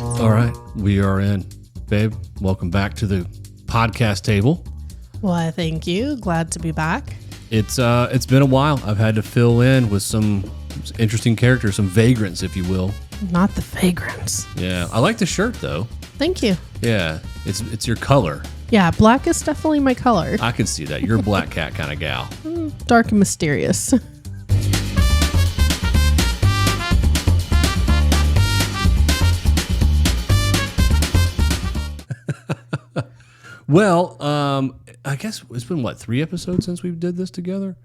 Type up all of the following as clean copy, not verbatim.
All right, we are in. Babe, welcome back to the podcast table. Why, thank you. Glad to be back. It's been a while. I've had to fill in with some interesting characters, some vagrants, if you will. Not the vagrants. Yeah, I like the shirt though. Thank you. Yeah, it's your color. Yeah, black is definitely my color. I can see that. You're a black cat kind of gal. Dark and mysterious. Well, I guess it's been, 3 episodes since we did this together?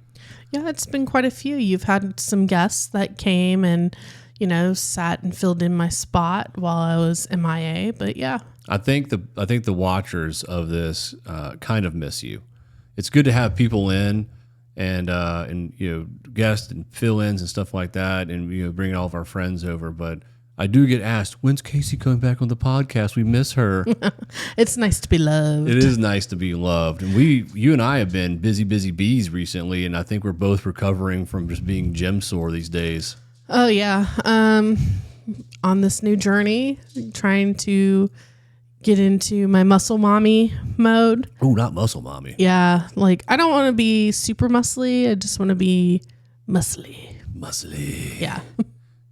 Yeah, it's been quite a few. You've had some guests that came and, sat and filled in my spot while I was MIA. But yeah. I think the watchers of this kind of miss you. It's good to have people in and guests and fill-ins and stuff like that, and bringing all of our friends over. But I do get asked, when's Kasey coming back on the podcast? We miss her. It's nice to be loved. It is nice to be loved. And you and I have been busy bees recently, and I think we're both recovering from just being gym sore these days. Oh, yeah. On this new journey, trying to get into my muscle mommy mode. Oh, not muscle mommy. Yeah. I don't want to be super muscly. I just want to be muscly. Muscly. Yeah.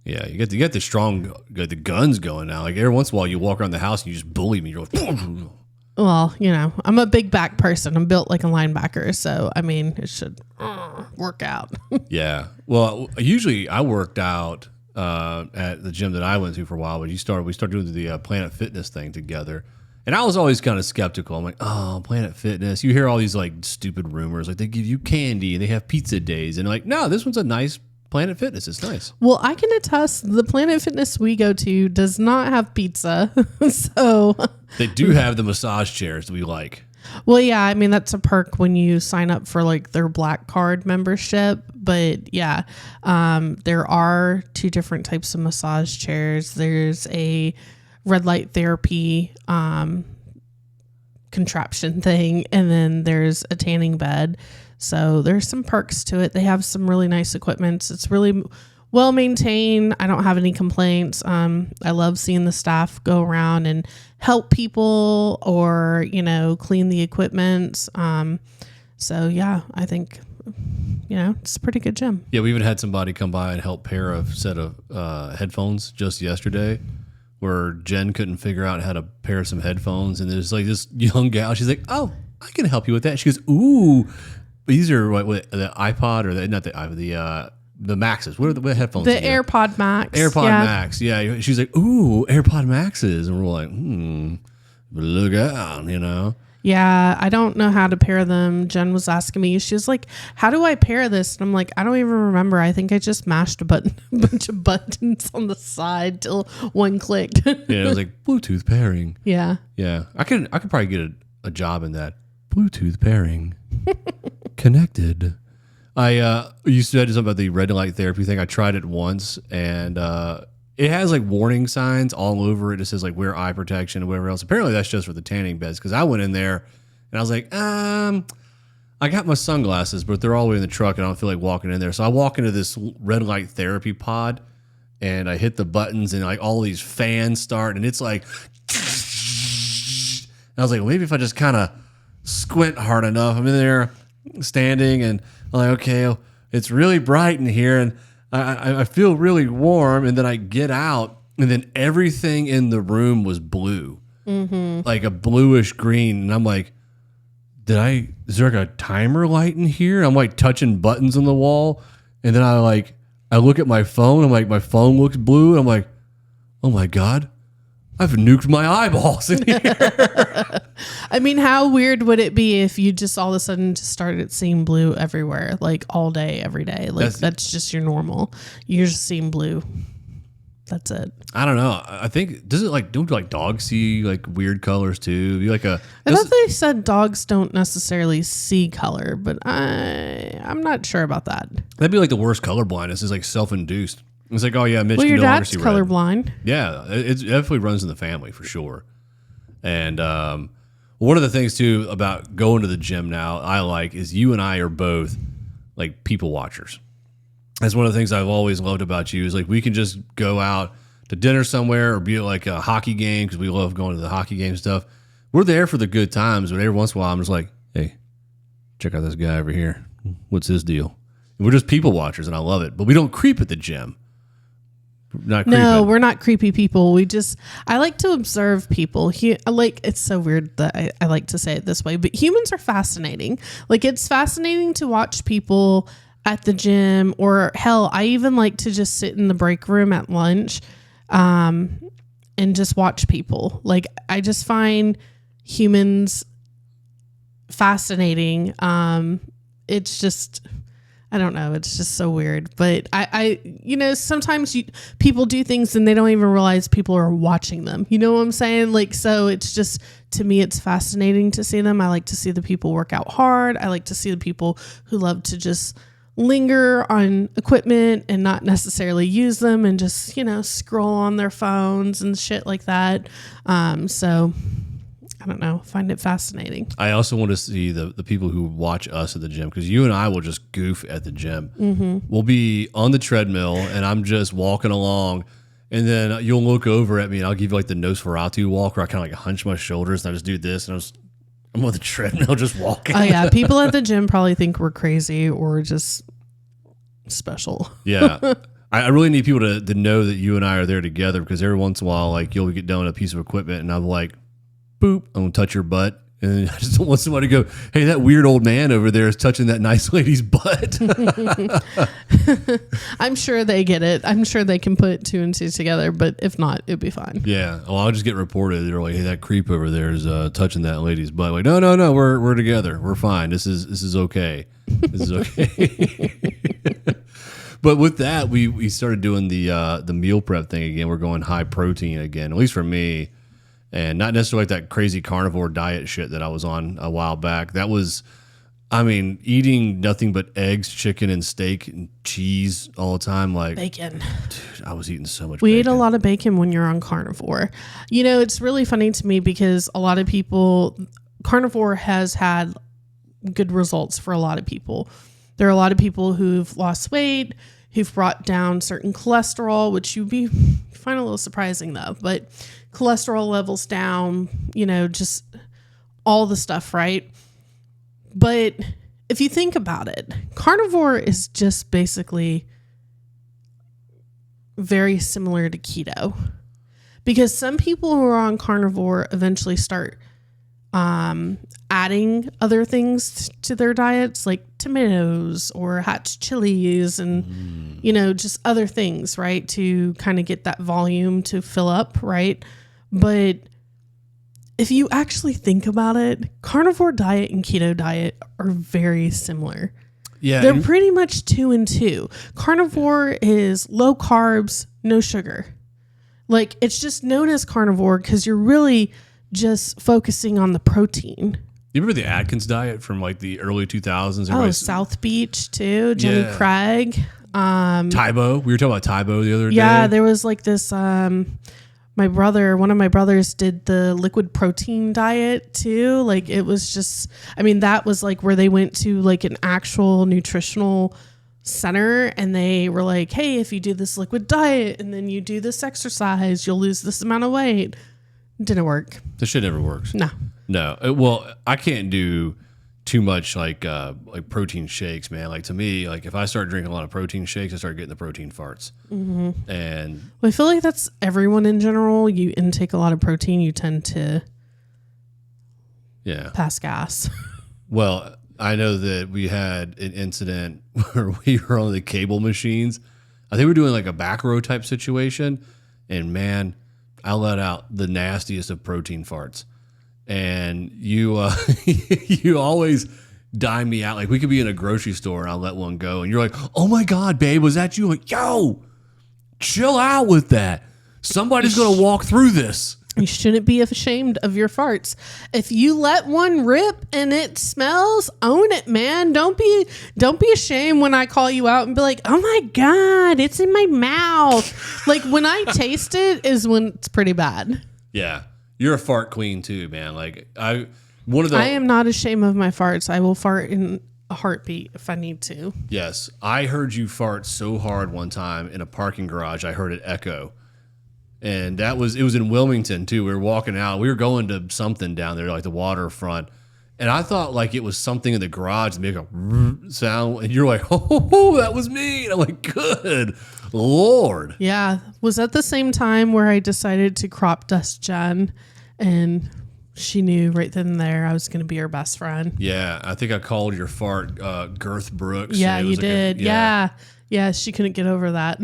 Yeah, you get the strong, the guns going now. Like every once in a while, you walk around the house and you just bully me. You're like, well, I'm a big back person. I'm built like a linebacker, so it should work out. Yeah. Well, usually I worked out at the gym that I went to for a while, but we started doing the Planet Fitness thing together, and I was always kind of skeptical. I'm like, oh, Planet Fitness. You hear all these stupid rumors, like they give you candy and they have pizza days, and like, no, this one's a nice Planet Fitness. It's nice. Well, I can attest the Planet Fitness we go to does not have pizza. So they do have the massage chairs that we like. Well, yeah, that's a perk when you sign up for their Black Card membership. But yeah, there are 2 different types of massage chairs. There's a red light therapy contraption thing, and then there's a tanning bed. So there's some perks to it. They have some really nice equipment. It's really well maintained. I don't have any complaints. I love seeing the staff go around and help people or, clean the equipment. So yeah, I think, it's a pretty good gym. Yeah, we even had somebody come by and help pair a set of headphones just yesterday, where Jen couldn't figure out how to pair some headphones. And there's this young gal. She's like, oh, I can help you with that. She goes, ooh. These are what the iPod or not the iPod, the Maxes. What are the headphones? The AirPod Max. AirPod Max. Yeah. She's like, ooh, AirPod Maxes. And we're like, look out, Yeah, I don't know how to pair them. Jen was asking me. She was like, how do I pair this? And I'm like, I don't even remember. I think I just mashed a bunch of buttons on the side till one clicked. Yeah, it was like Bluetooth pairing. Yeah. Yeah. I could probably get a job in that. Bluetooth pairing. Connected. I used to do something about the red light therapy thing. I tried it once, and it has warning signs all over it. It says wear eye protection and whatever else. Apparently that's just for the tanning beds, because I went in there and I was like, I got my sunglasses, but they're all the way in the truck and I don't feel like walking in there. So I walk into this red light therapy pod and I hit the buttons and all these fans start and it's like, and I was like, well, maybe if I just kind of squint hard enough. I'm in there standing and I'm like, okay, it's really bright in here and I feel really warm. And then I get out and then everything in the room was blue, like a bluish green. And I'm like, is there a timer light in here? I'm touching buttons on the wall. And then I look at my phone. I'm like, my phone looks blue. And I'm like, oh my God. I've nuked my eyeballs in here. How weird would it be if you just all of a sudden just started seeing blue everywhere, all day, every day? That's just your normal. You're just seeing blue. That's it. I don't know. I think, don't dogs see weird colors too? I thought they said dogs don't necessarily see color, but I'm not sure about that. That'd be the worst color blindness is self-induced. It's oh yeah, Mitch your can no longer dad's see colorblind. Red. Yeah, it definitely runs in the family for sure. And one of the things too about going to the gym now is you and I are both people watchers. That's one of the things I've always loved about you is we can just go out to dinner somewhere or be at like a hockey game because we love going to the hockey game stuff. We're there for the good times, but every once in a while I'm just like, hey, check out this guy over here. What's his deal? And we're just people watchers, and I love it. But we don't creep at the gym. No, we're not creepy people. I like to observe people. It's so weird that I like to say it this way, but humans are fascinating. Like, it's fascinating to watch people at the gym, or hell, I even like to just sit in the break room at lunch, and just watch people. Like, I just find humans fascinating. It's just, I don't know. It's just so weird. But I sometimes people do things and they don't even realize people are watching them. You know what I'm saying? Like, so it's just, to me, it's fascinating to see them. I like to see the people work out hard. I like to see the people who love to just linger on equipment and not necessarily use them and just, scroll on their phones and shit like that. So I don't know, find it fascinating. I also want to see the people who watch us at the gym, because you and I will just goof at the gym. Mm-hmm. We'll be on the treadmill and I'm just walking along, and then you'll look over at me and I'll give you like the Nosferatu walk where I kind of like hunch my shoulders and I just do this, and I'm on the treadmill just walking. Oh yeah, people at the gym probably think we're crazy or just special. Yeah. I really need people to know that you and I are there together, because every once in a while, like, you'll get done with a piece of equipment and I'm like, boop, I'm going to touch your butt. And I just don't want somebody to go, hey, that weird old man over there is touching that nice lady's butt. I'm sure they get it. I'm sure they can put two and two together, but if not, it'd be fine. Yeah. Well, I'll just get reported. They're like, hey, that creep over there is touching that lady's butt. Like, no, we're together. We're fine. This is okay. This is okay. But with that, we started doing the meal prep thing again. We're going high protein again, at least for me. And not necessarily like that crazy carnivore diet shit that I was on a while back. That was, eating nothing but eggs, chicken, and steak and cheese all the time. Like bacon. Dude, I was eating so much We bacon. ate a lot of bacon when you're on carnivore. It's really funny to me because a lot of people, carnivore has had good results for a lot of people. There are a lot of people who've lost weight, who've brought down certain cholesterol, which you'd find a little surprising though, but cholesterol levels down, just all the stuff, right? But if you think about it, carnivore is just basically very similar to keto, because some people who are on carnivore eventually start adding other things to their diets, like tomatoes or hot chilies and, just other things, right? To kind of get that volume to fill up, right? But if you actually think about it, carnivore diet and keto diet are very similar. Yeah. They're pretty much 2 and 2. Carnivore is low carbs, no sugar. Like, it's just known as carnivore because you're really just focusing on the protein. You remember the Atkins diet from like the early 2000s? Oh, South Beach too. Jenny Craig. Tybo. We were talking about Tybo the other day. Yeah, there was like this, one of my brothers did the liquid protein diet too. Like, it was just, that was like where they went to like an actual nutritional center and they were like, hey, if you do this liquid diet and then you do this exercise, you'll lose this amount of weight. Didn't work. This shit never works. No. Well, I can't do too much like protein shakes, man. Like, to me, like if I start drinking a lot of protein shakes, I start getting the protein farts. Mm-hmm. And I feel like that's everyone in general. You intake a lot of protein, you tend to pass gas. Well, I know that we had an incident where we were on the cable machines. I think we were doing like a back row type situation, and man, I let out the nastiest of protein farts. And you you always dime me out. Like, we could be in a grocery store and I'll let one go. And you're like, oh my God, babe, was that you? I'm like, yo, chill out with that. Somebody's going to walk through this. You shouldn't be ashamed of your farts. If you let one rip and it smells, own it, man. Don't be ashamed when I call you out and be like, oh my God, it's in my mouth. Like, when I taste it is when it's pretty bad. Yeah. You're a fart queen too, man. Like, I am not ashamed of my farts. I will fart in a heartbeat if I need to. Yes. I heard you fart so hard one time in a parking garage. I heard it echo. And it was in Wilmington too. We were walking out. We were going to something down there, like the waterfront. And I thought like it was something in the garage that made a sound. And you're like, oh, that was me. And I'm like, good Lord. Yeah. Was that the same time where I decided to crop dust Jen? And she knew right then and there I was going to be her best friend. Yeah. I think I called your fart Girth Brooks. Yeah, you did. Yeah. Yeah. She couldn't get over that.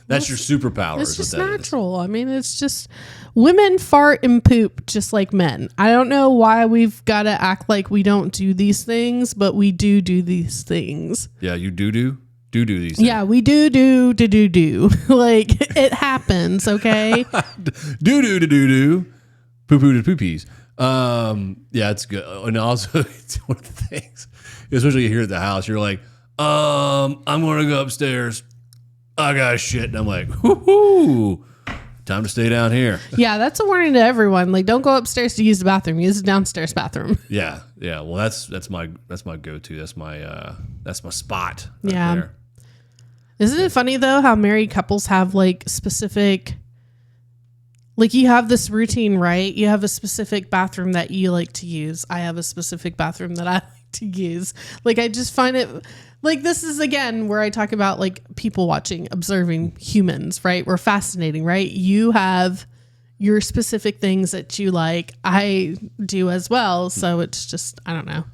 That's your superpower. It's just natural. I mean, it's just women fart and poop just like men. I don't know why we've got to act like we don't do these things, but we do these things. Yeah, you do these things. Yeah, we do. Like, it happens, okay? do. Poo-poo to poopies. Yeah, it's good. And also, it's one of the things, especially here at the house, you're like, I'm going to go upstairs. I got shit. And I'm like, whoo, time to stay down here. Yeah, that's a warning to everyone. Like, don't go upstairs to use the bathroom. Use the downstairs bathroom. Yeah. Well, that's my go-to. That's my spot. Right Yeah. there. Isn't it funny though how married couples have like specific, like you have this routine, right? You have a specific bathroom that you like to use. I have a specific bathroom that I like to use. Like, I just find it like, this is again where I talk about like people watching, observing humans, right? We're fascinating, right? You have your specific things that you like. I do as well. So it's just, I don't know.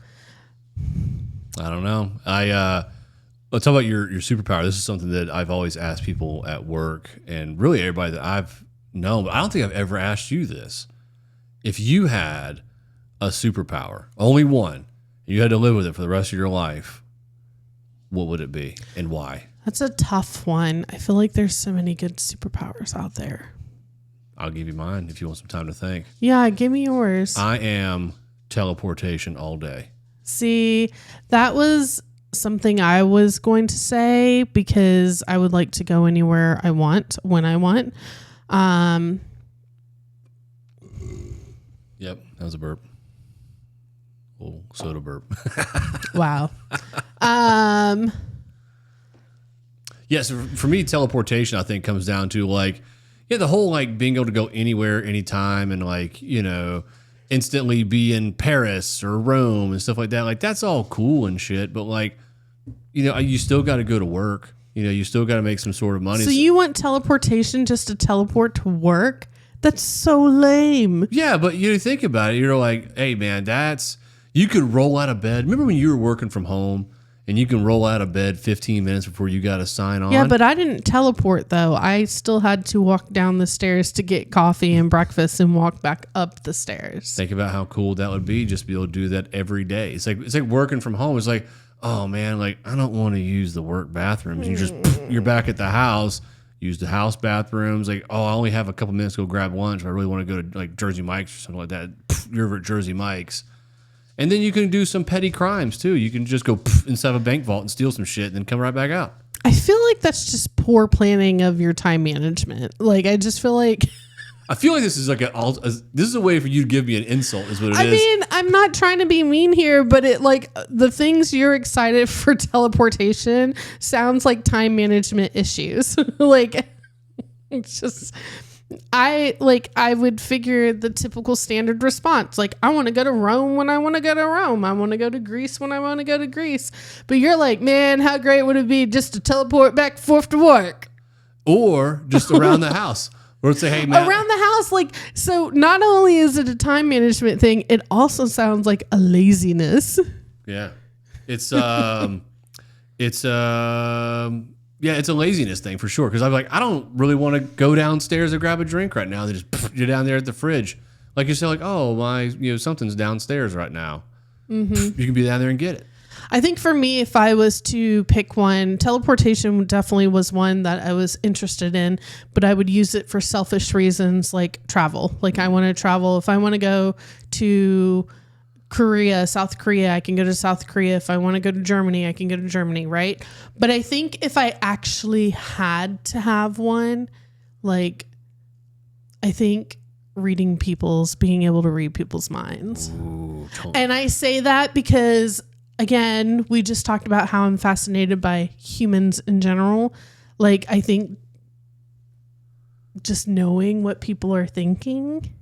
Let's talk about your superpower. This is something that I've always asked people at work and really everybody that I've known, but I don't think I've ever asked you this. If you had a superpower, only one, you had to live with it for the rest of your life, what would it be and why? That's a tough one. I feel like there's so many good superpowers out there. I'll give you mine if you want some time to think. Yeah, give me yours. I am teleportation all day. See, that was something I was going to say because I would like to go anywhere I want when I want. Yep, that was a burp. Oh, soda burp. Wow. Yes, for me, teleportation, I think, comes down to like, yeah, the whole like being able to go anywhere, anytime, and like, you know, instantly be in Paris or Rome and stuff like that. Like, that's all cool and shit, but like, you know, you still got to go to work. You know, you still got to make some sort of money. So you want teleportation just to teleport to work? That's so lame. Yeah, but you think about it, you're like, hey, man, you could roll out of bed. Remember when you were working from home and you can roll out of bed 15 minutes before you got to sign on? Yeah, but I didn't teleport, though. I still had to walk down the stairs to get coffee and breakfast and walk back up the stairs. Think about how cool that would be, just to be able to do that every day. It's like working from home. It's like, oh, man, like I don't want to use the work bathrooms. You're back at the house. Use the house bathrooms. Like, oh, I only have a couple minutes to go grab lunch. If I really want to go to like Jersey Mike's or something like that. You're over at Jersey Mike's. And then you can do some petty crimes too. You can just go inside of a bank vault and steal some shit and then come right back out. I feel like that's just poor planning of your time management. Like, I just feel like... I feel like this is like this is a way for you to give me an insult is what it is. I mean, I'm not trying to be mean here, but it like the things you're excited for teleportation sounds like time management issues. Like, it's just... I would figure the typical standard response. Like, I want to go to Rome when I want to go to Rome. I want to go to Greece when I want to go to Greece. But you're like, man, how great would it be just to teleport back and forth to work? Or just around the house. Or say, hey, man. Around the house. Like, so not only is it a time management thing, it also sounds like a laziness. Yeah. It's a laziness thing for sure. Because I'm like, I don't really want to go downstairs and grab a drink right now. They just you're down there at the fridge, like you say, like, oh something's downstairs right now. Mm-hmm. You can be down there and get it. I think for me, if I was to pick one, teleportation definitely was one that I was interested in, but I would use it for selfish reasons like travel. Like, I want to travel. If I want to go to South Korea, I can go to South Korea. If I want to go to Germany, I can go to Germany, right? But I think if I actually had to have one, like, I think being able to read people's minds. Ooh, and I say that because, again, we just talked about how I'm fascinated by humans in general. Like, I think just knowing what people are thinking.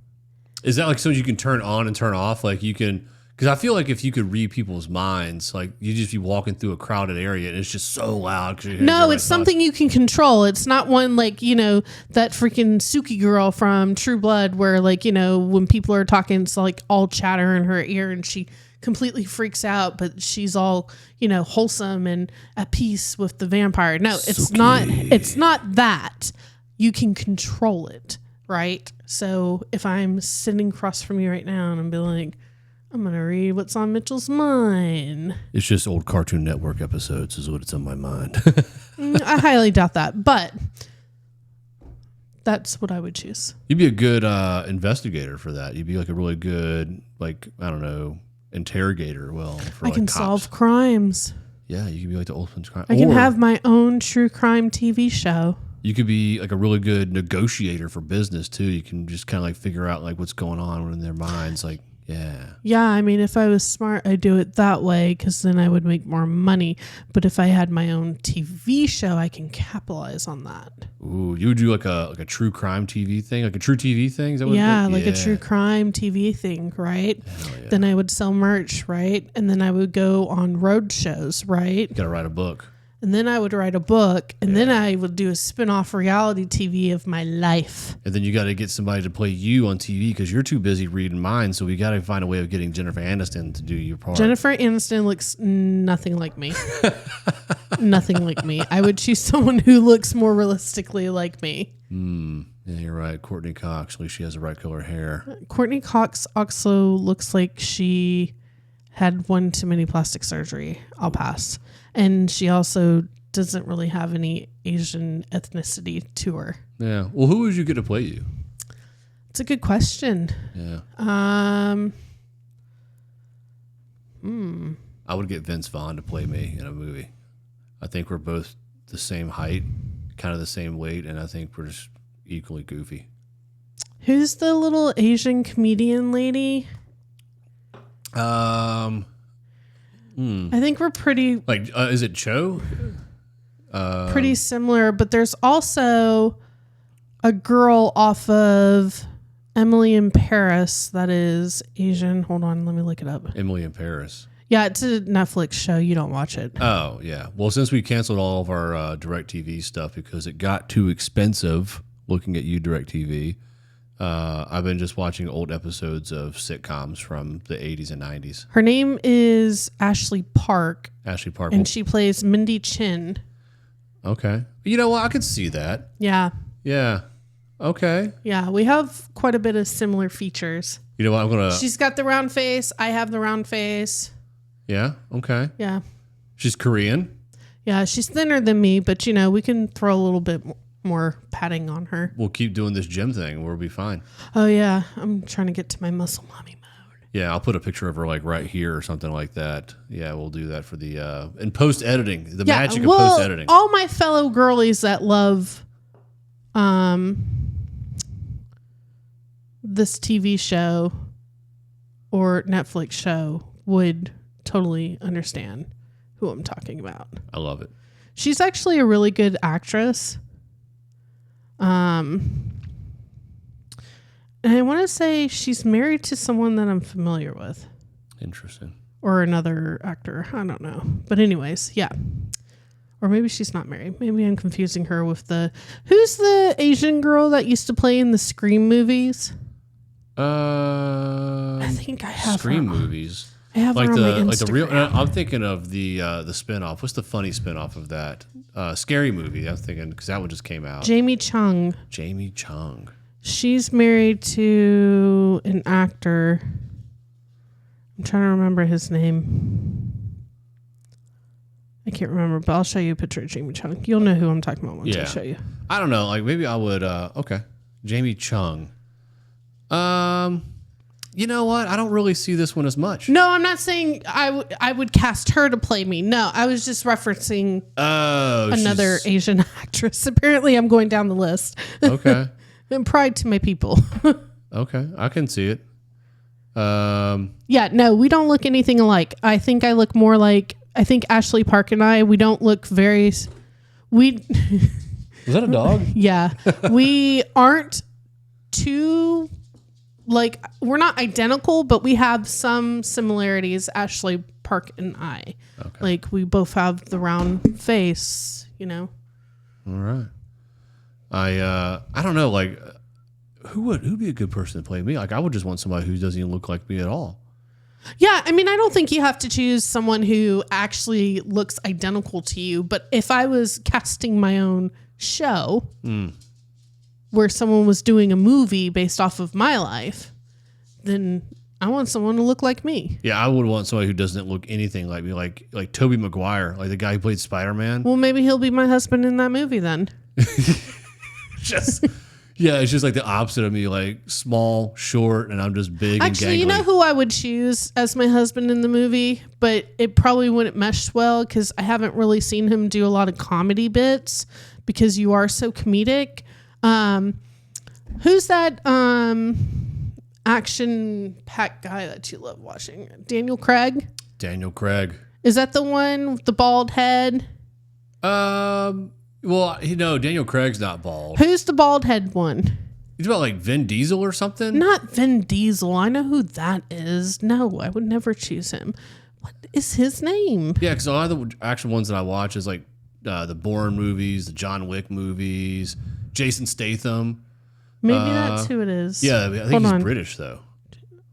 Is that like so you can turn on and turn off? Like you can, because I feel like if you could read people's minds, like you just be walking through a crowded area and it's just so loud. No, it's something you can control. It's not one like, that freaking Suki girl from True Blood where like, when people are talking, it's like all chatter in her ear and she completely freaks out, but she's all, wholesome and at peace with the vampire. No, it's not that. You can control it, right? So if I'm sitting across from you right now and I'm being like, I'm going to read what's on Mitchell's mind. It's just old Cartoon Network episodes is what it's on my mind. I highly doubt that, but that's what I would choose. You'd be a good investigator for that. You'd be like a really good, like, I don't know, interrogator. Well, for I can cops. solve crimes. Yeah, you could be like the ultimate crime. I can have my own true crime TV show. You could be like a really good negotiator for business too. You can just kind of like figure out like what's going on in their minds. Like, yeah. Yeah, I mean, if I was smart, I'd do it that way because then I would make more money. But if I had my own TV show, I can capitalize on that. Ooh, you would do like a true crime TV thing, like a true TV thing? Is that what a true crime TV thing, right? Yeah. Then I would sell merch, right? And then I would go on road shows, right? You got to write a book. And then I would write a book, and then I would do a spin-off reality TV of my life. And then you got to get somebody to play you on TV because you're too busy reading minds. So we got to find a way of getting Jennifer Aniston to do your part. Jennifer Aniston looks nothing like me. Nothing like me. I would choose someone who looks more realistically like me. Yeah, you're right. Courtney Cox. At least she has the right color hair. Courtney Cox also looks like she had one too many plastic surgery. I'll pass. And she also doesn't really have any Asian ethnicity to her. Yeah. Well, who would you get to play you? It's a good question. Yeah. I would get Vince Vaughn to play me in a movie. I think we're both the same height, kind of the same weight, and I think we're just equally goofy. Who's the little Asian comedian lady? I think we're pretty like. Is it Cho? Pretty similar, but there's also a girl off of Emily in Paris that is Asian. Hold on, let me look it up. Emily in Paris. Yeah, it's a Netflix show. You don't watch it. Oh yeah. Well, since we canceled all of our DirecTV stuff because it got too expensive, looking at you DirecTV. I've been just watching old episodes of sitcoms from the 80s and 90s. Her name is Ashley Park. Ashley Park. And she plays Mindy Chin. Okay. You know what? I could see that. Yeah. Yeah. Okay. Yeah, we have quite a bit of similar features. You know what? I'm going to... She's got the round face. I have the round face. Yeah? Okay. Yeah. She's Korean? Yeah, she's thinner than me, but, we can throw a little bit more padding on her. We'll keep doing this gym thing. We'll be fine. Oh, yeah. I'm trying to get to my muscle mommy mode. Yeah, I'll put a picture of her like right here or something like that. Yeah, we'll do that for the... in post-editing. The magic of post-editing. All my fellow girlies that love this TV show or Netflix show would totally understand who I'm talking about. I love it. She's actually a really good actress. And I want to say she's married to someone that I'm familiar with. Interesting. Or another actor. I don't know. But anyways, yeah. Or maybe she's not married. Maybe I'm confusing her with who's the Asian girl that used to play in the Scream movies? I think I have Scream movies. I have her on my Instagram. Like the real. I'm thinking of the spinoff. What's the funny spinoff of that? Scary Movie. I'm thinking because that one just came out. Jamie Chung. Jamie Chung. She's married to an actor. I'm trying to remember his name. I can't remember, but I'll show you a picture of Jamie Chung. You'll know who I'm talking about once I show you. I don't know. Like maybe I would. Okay, Jamie Chung. You know what? I don't really see this one as much. No, I'm not saying I would cast her to play me. No, I was just referencing another Asian actress. Apparently, I'm going down the list. Okay. And pride to my people. Okay, I can see it. Yeah, no, we don't look anything alike. I think I look more like, I think Ashley Park and we don't look very, Was that a dog? Yeah. We aren't too, like, we're not identical, but we have some similarities, Ashley, Park, and I. Okay. Like, we both have the round face, you know? All right. I don't know, like, who'd be a good person to play me? Like, I would just want somebody who doesn't even look like me at all. Yeah, I mean, I don't think you have to choose someone who actually looks identical to you. But if I was casting my own show where someone was doing a movie based off of my life, then I want someone to look like me. Yeah, I would want somebody who doesn't look anything like me, like Tobey Maguire, like the guy who played Spider-Man. Well, maybe he'll be my husband in that movie then. Just... Yeah, it's just like the opposite of me, like small, short, and I'm just big Actually, and gangly. you know who I would choose as my husband in the movie, but it probably wouldn't mesh well because I haven't really seen him do a lot of comedy bits because you are so comedic. Who's that action-packed guy that you love watching? Daniel Craig? Daniel Craig. Is that the one with the bald head? Well, Daniel Craig's not bald. Who's the bald head one? He's about like Vin Diesel or something? Not Vin Diesel. I know who that is. No, I would never choose him. What is his name? Yeah, because a lot of the action ones that I watch is like the Bourne movies, the John Wick movies, Jason Statham. Maybe that's who it is. Yeah, I think he's British, though.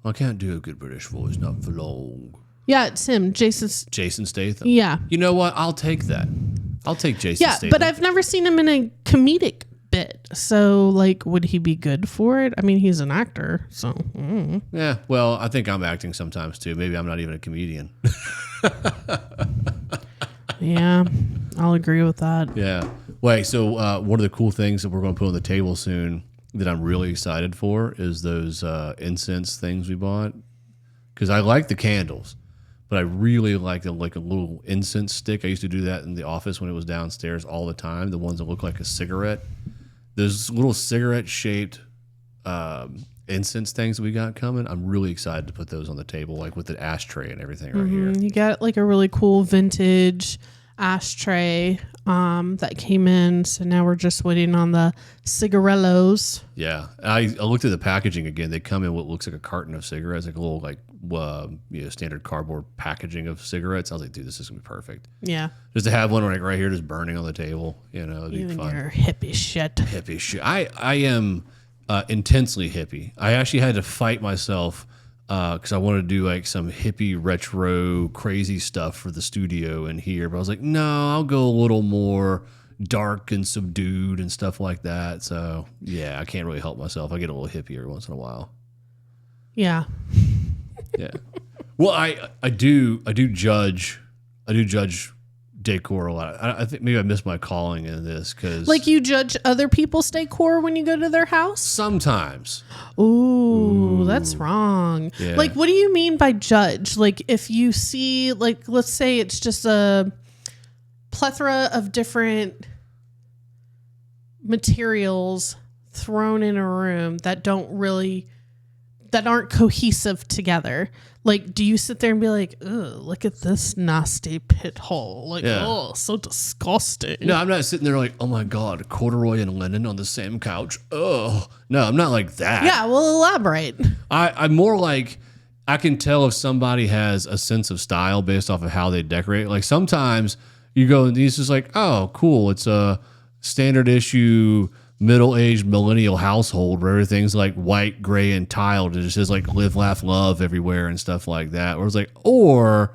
I can't do a good British voice, not for long. Yeah, it's him, Jason Statham. Yeah. You know what? I'll take that. I'll take Jason Statham. Yeah, but I've never seen him in a comedic bit. So, like, would he be good for it? I mean, he's an actor, so. Yeah, well, I think I'm acting sometimes, too. Maybe I'm not even a comedian. Yeah, I'll agree with that. Yeah. Wait, so one of the cool things that we're going to put on the table soon that I'm really excited for is those incense things we bought. Because I like the candles. But I really like a little incense stick. I used to do that in the office when it was downstairs all the time. The ones that look like a cigarette. Those little cigarette-shaped incense things that we got coming. I'm really excited to put those on the table, like with the ashtray and everything right here. You got like a really cool vintage ashtray that came in. So now we're just waiting on the cigarellos. Yeah, I looked at the packaging again. They come in what looks like a carton of cigarettes, like a little standard cardboard packaging of cigarettes. I was like, dude, this is gonna be perfect. Yeah, just to have one like right here, just burning on the table. It'd be fun. Your hippie shit. Hippie shit. I am intensely hippie. I actually had to fight myself because I wanted to do like some hippie retro crazy stuff for the studio in here, but I was like, no, I'll go a little more dark and subdued and stuff like that. So yeah, I can't really help myself. I get a little hippie every once in a while. Yeah. Yeah. Well, I do judge decor a lot. I think maybe I missed my calling in this because like you judge other people's decor when you go to their house. Sometimes. Ooh, that's wrong. Yeah. Like, what do you mean by judge? Like, if you see, like, let's say it's just a plethora of different materials thrown in a room that aren't cohesive together. Like, do you sit there and be like, ugh, look at this nasty pit hole. Like, oh, so disgusting. No, I'm not sitting there like, oh my God, corduroy and linen on the same couch. Oh, no, I'm not like that. Yeah, well, elaborate. I'm more like, I can tell if somebody has a sense of style based off of how they decorate. Like sometimes you go and it's just like, oh, cool. It's a standard issue middle-aged millennial household where everything's like white, gray, and tiled. It just says like live, laugh, love everywhere and stuff like that. Or it's like, or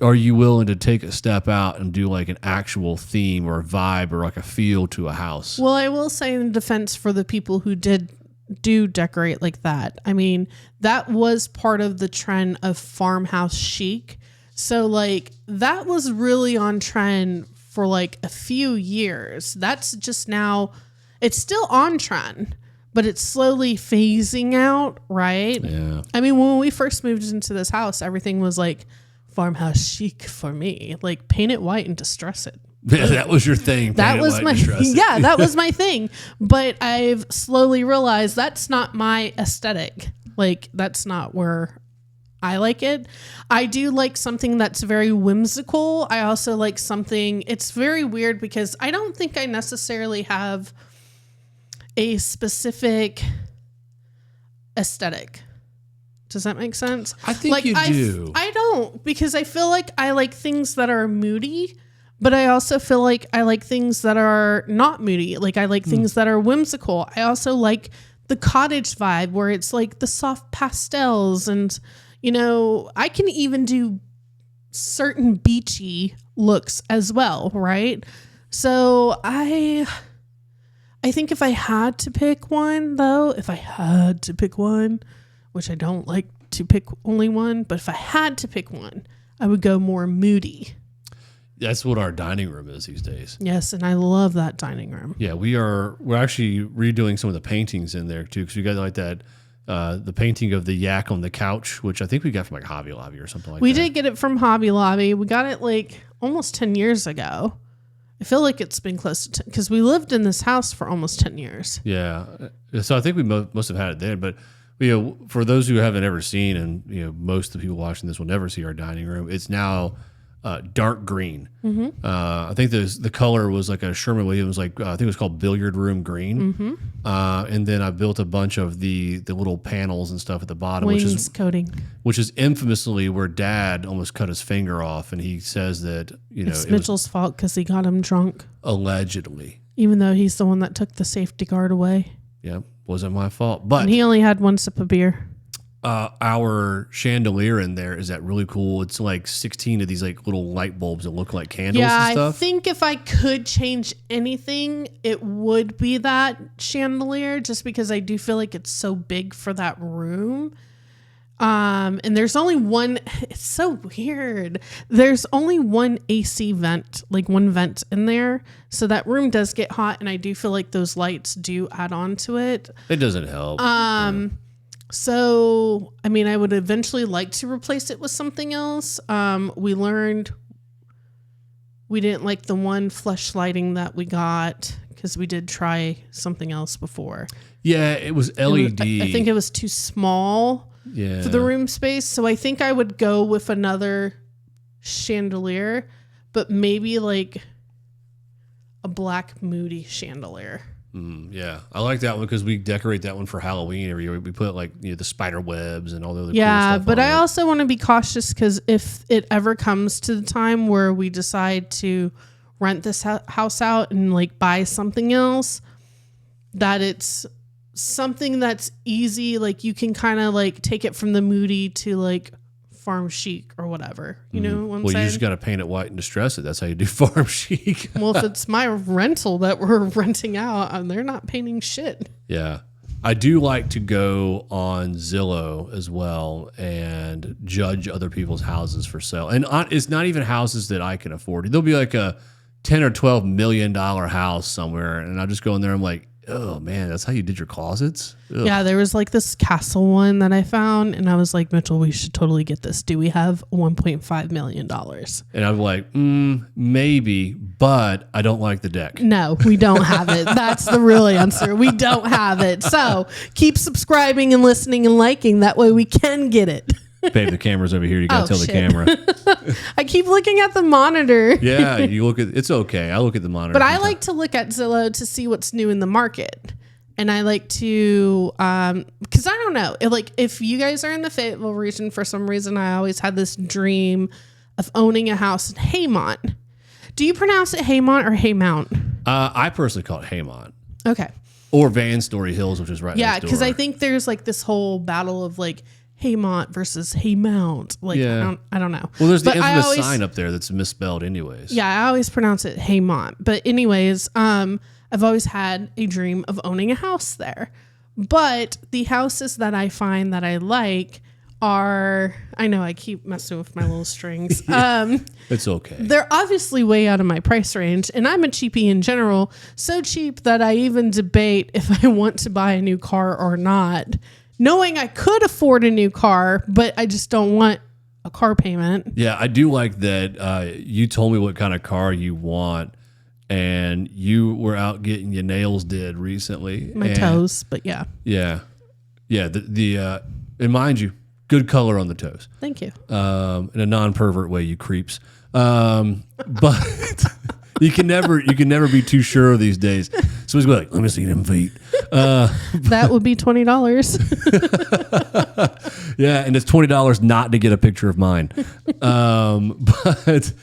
are you willing to take a step out and do like an actual theme or a vibe or like a feel to a house? Well, I will say in defense for the people who do decorate like that. I mean, that was part of the trend of farmhouse chic. So like that was really on trend for like a few years. That's just now... It's still on trend, but it's slowly phasing out, right? Yeah. I mean, when we first moved into this house, everything was like farmhouse chic for me. Like paint it white and distress it. Yeah, that was your thing. That was my that was my thing. But I've slowly realized that's not my aesthetic. Like that's not where I like it. I do like something that's very whimsical. I also like something, it's very weird because I don't think I necessarily have a specific aesthetic. Does that make sense? I think you do. I don't, because I feel like I like things that are moody, but I also feel like I like things that are not moody. Like I like things that are whimsical. I also like the cottage vibe where it's like the soft pastels and, you know, I can even do certain beachy looks as well, right? So I think if I had to pick one, though, which I don't like to pick only one, but if I had to pick one, I would go more moody. That's what our dining room is these days. Yes, and I love that dining room. Yeah, we're actually redoing some of the paintings in there too, because we got like that the painting of the yak on the couch, which I think we got from like Hobby Lobby or something like that. We did get it from Hobby Lobby. We got it like almost 10 years ago. I feel like it's been close to 10 because we lived in this house for almost 10 years. Yeah, so I think we must have had it then, but. You know, for those who haven't ever seen, and you know, most of the people watching this will never see our dining room. It's now dark green. Mm-hmm. I think the color was like a Sherman-Williams, like I think it was called billiard room green. Mm-hmm. And then I built a bunch of the little panels and stuff at the bottom, Wainscoting, which is infamously where Dad almost cut his finger off, and he says that it's Mitchell's fault because he got him drunk. Allegedly, even though he's the one that took the safety guard away. Yeah, wasn't my fault. But and he only had one sip of beer. Our chandelier in there is that really cool. It's like 16 of these like little light bulbs that look like candles and stuff. I think if I could change anything, it would be that chandelier, just because I do feel like it's so big for that room. And there's only one, it's so weird. There's only one AC vent, like one vent in there. So that room does get hot. And I do feel like those lights do add on to it. It doesn't help. So, I mean, I would eventually like to replace it with something else. We learned we didn't like the one flush lighting that we got because we did try something else before. Yeah, it was LED. I think it was too small. Yeah. For the room space. So I think I would go with another chandelier, but maybe like a black moody chandelier. Yeah, I like that one because we decorate that one for Halloween every year. We put like the spider webs and all the other cool stuff but on I it. also want to be cautious because if it ever comes to the time where we decide to rent this house out and like buy something else, that it's something that's easy, like you can kind of like take it from the moody to like farm chic or whatever. You know what I'm saying? You just got to paint it white and distress it. That's how you do farm chic. Well, if it's my rental that we're renting out, they're not painting shit. Yeah. I do like to go on Zillow as well and judge other people's houses for sale. And it's not even houses that I can afford. There'll be like a $10 or $12 million house somewhere, and I'll just go in there and I'm like, oh man, that's how you did your closets? Ugh. Yeah, there was like this castle one that I found, and I was like, Mitchell, we should totally get this. Do we have $1.5 million? And I'm like, maybe, but I don't like the deck. No, we don't have it. That's the real answer. We don't have it. So keep subscribing and listening and liking. That way we can get it. Babe, the camera's over here. You got to tell the camera. I keep looking at the monitor. Yeah, you look at it's okay. I look at the monitor. But I like to look at Zillow to see what's new in the market. And I like to, because I don't know, if you guys are in the Fayetteville region, for some reason, I always had this dream of owning a house in Haymont. Do you pronounce it Haymont or Haymount? I personally call it Haymont. Okay. Or Van Story Hills, which is right next door. Yeah, because I think there's like this whole battle of like Haymont versus Haymount. Like, yeah. I don't know. Well, there's the infamous sign up there that's misspelled anyways. Yeah, I always pronounce it Haymont. But anyways, I've always had a dream of owning a house there. But the houses that I find that I like are, I know I keep messing with my little strings. It's okay. They're obviously way out of my price range, and I'm a cheapie in general. So cheap that I even debate if I want to buy a new car or not, knowing I could afford a new car, but I just don't want a car payment. Yeah, I do like that you told me what kind of car you want, and you were out getting your nails did recently. My toes, but yeah. Yeah. Yeah, and mind you, Good color on the toes. Thank you. In a non-pervert way, you creeps. But you can never be too sure these days. So he's like, let me see them feet. That would be $20. Yeah, and it's $20 not to get a picture of mine. But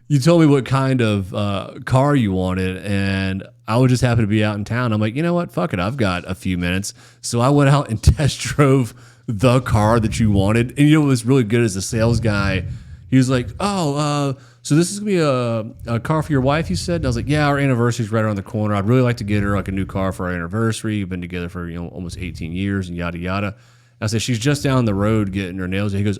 you told me what kind of car you wanted, and I would just happen to be out in town. I'm like, you know what? Fuck it. I've got a few minutes. So I went out and test drove the car that you wanted. And you know what was really good as the sales guy? He was like, so this is going to be a car for your wife, you said? And I was like, yeah, our anniversary's right around the corner. I'd really like to get her like a new car for our anniversary. We've been together for almost 18 years and yada, yada. I said, she's just down the road getting her nails. And he goes,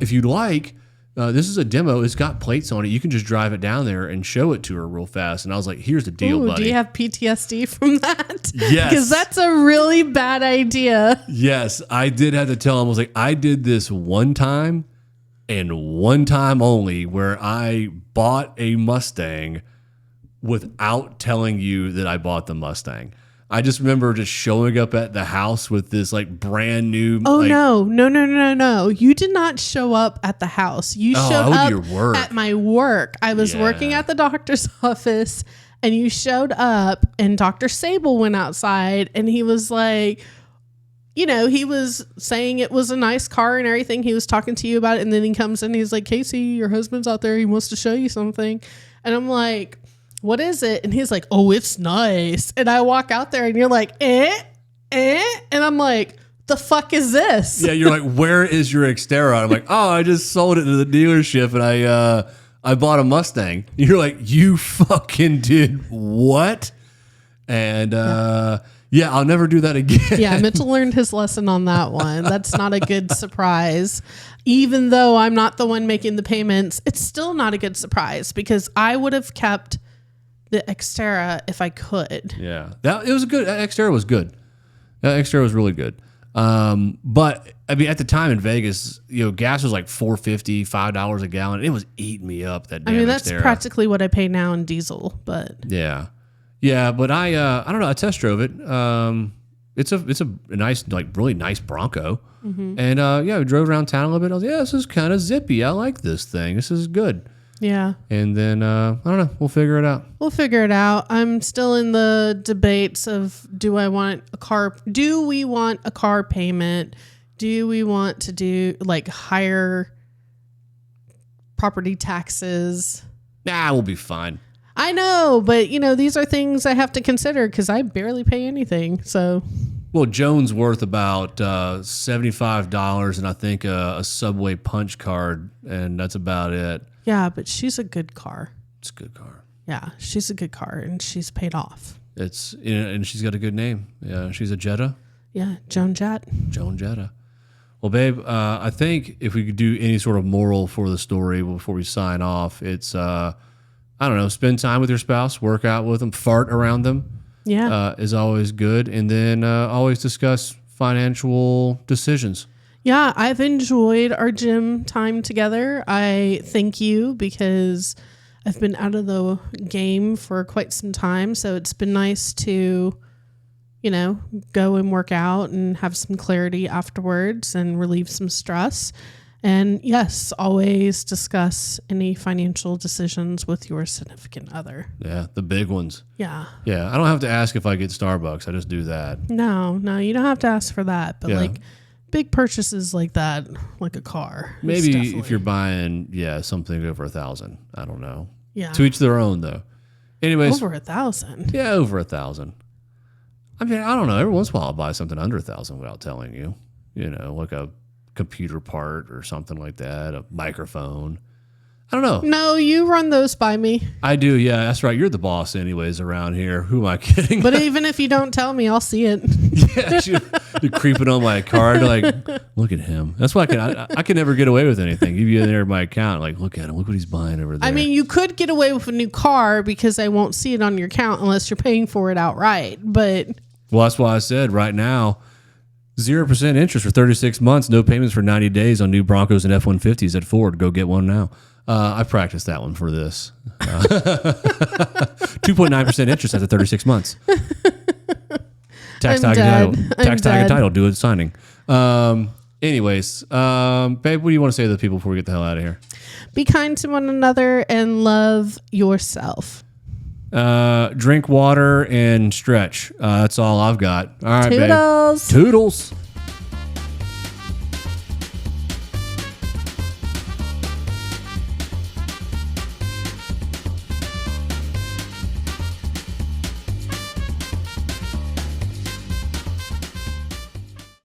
if you'd like, this is a demo. It's got plates on it. You can just drive it down there and show it to her real fast. And I was like, here's the deal, buddy. Do you have PTSD from that? Yes. Because that's a really bad idea. Yes, I did have to tell him. I was like, I did this one time and one time only where I bought a Mustang without telling you that I bought the Mustang. I just remember just showing up at the house with this like brand new. Oh, no. You did not show up at the house. You showed up at my work. I was working at the doctor's office and you showed up and Dr. Sable went outside and he was like, he was saying it was a nice car and everything. He was talking to you about it. And then he comes in and he's like, Kasey, your husband's out there. He wants to show you something. And I'm like, what is it? And he's like, oh, it's nice. And I walk out there and you're like, And I'm like, the fuck is this? Yeah, you're like, where is your Xterra? I'm like, oh, I just sold it to the dealership and I bought a Mustang. You're like, you fucking did what? And I'll never do that again. Yeah, Mitchell learned his lesson on that one. That's not a good surprise. Even though I'm not the one making the payments, it's still not a good surprise because I would have kept the Xterra if I could. Yeah, it was good. Xterra was good. That Xterra was really good. But I mean, at the time in Vegas, gas was like $4.50, $5 a gallon. It was eating me up. That damn that's Xterra. Practically what I pay now in diesel. But yeah. But I don't know. I test drove it. It's a nice, like really nice Bronco. Mm-hmm. And we drove around town a little bit. I was like, this is kind of zippy. I like this thing. This is good. Yeah. And then, I don't know. We'll figure it out. I'm still in the debates of, do we want a car payment? Do we want to do like higher property taxes? Nah, we'll be fine. I know, but these are things I have to consider because I barely pay anything. So. Well, Joan's worth about $75 and I think a Subway punch card, and that's about it. Yeah, but she's a good car. It's a good car. Yeah, she's a good car, and she's paid off. And she's got a good name. Yeah, she's a Jetta. Yeah, Joan Jett. Joan Jetta. Well, babe, I think if we could do any sort of moral for the story before we sign off, it's I don't know, spend time with your spouse, work out with them, fart around them. Yeah, is always good, and then always discuss financial decisions. Yeah, I've enjoyed our gym time together. I thank you because I've been out of the game for quite some time. So it's been nice to, go and work out and have some clarity afterwards and relieve some stress. And yes, always discuss any financial decisions with your significant other. Yeah, the big ones. Yeah. Yeah, I don't have to ask if I get Starbucks. I just do that. No, you don't have to ask for that. But big purchases like that, like a car. Maybe if you're buying, something over $1,000. I don't know. Yeah. To each their own, though. Anyways. Over $1,000. Yeah, over $1,000. I mean, I don't know. Every once in a while, I'll buy something under $1,000 without telling you. Like a computer part or something like that, a microphone. I don't know. No, you run those by me. I do, yeah. That's right. You're the boss anyways around here. Who am I kidding? But even if you don't tell me, I'll see it. Yeah, you're creeping on my card like, look at him. That's why I can never get away with anything. Give you there my account, like, look at him. Look what he's buying over there. I mean, you could get away with a new car because I won't see it on your account unless you're paying for it outright. But well, that's why I said right now, 0% interest for 36 months, no payments for 90 days on new Broncos and F-150s at Ford. Go get one now. I practiced that one for this. 2.9% interest after 36 months. Tax tag and title. Do it signing. Anyways, babe, what do you want to say to the people before we get the hell out of here? Be kind to one another and love yourself. Drink water and stretch. That's all I've got. All right, Toodles. babe. Toodles.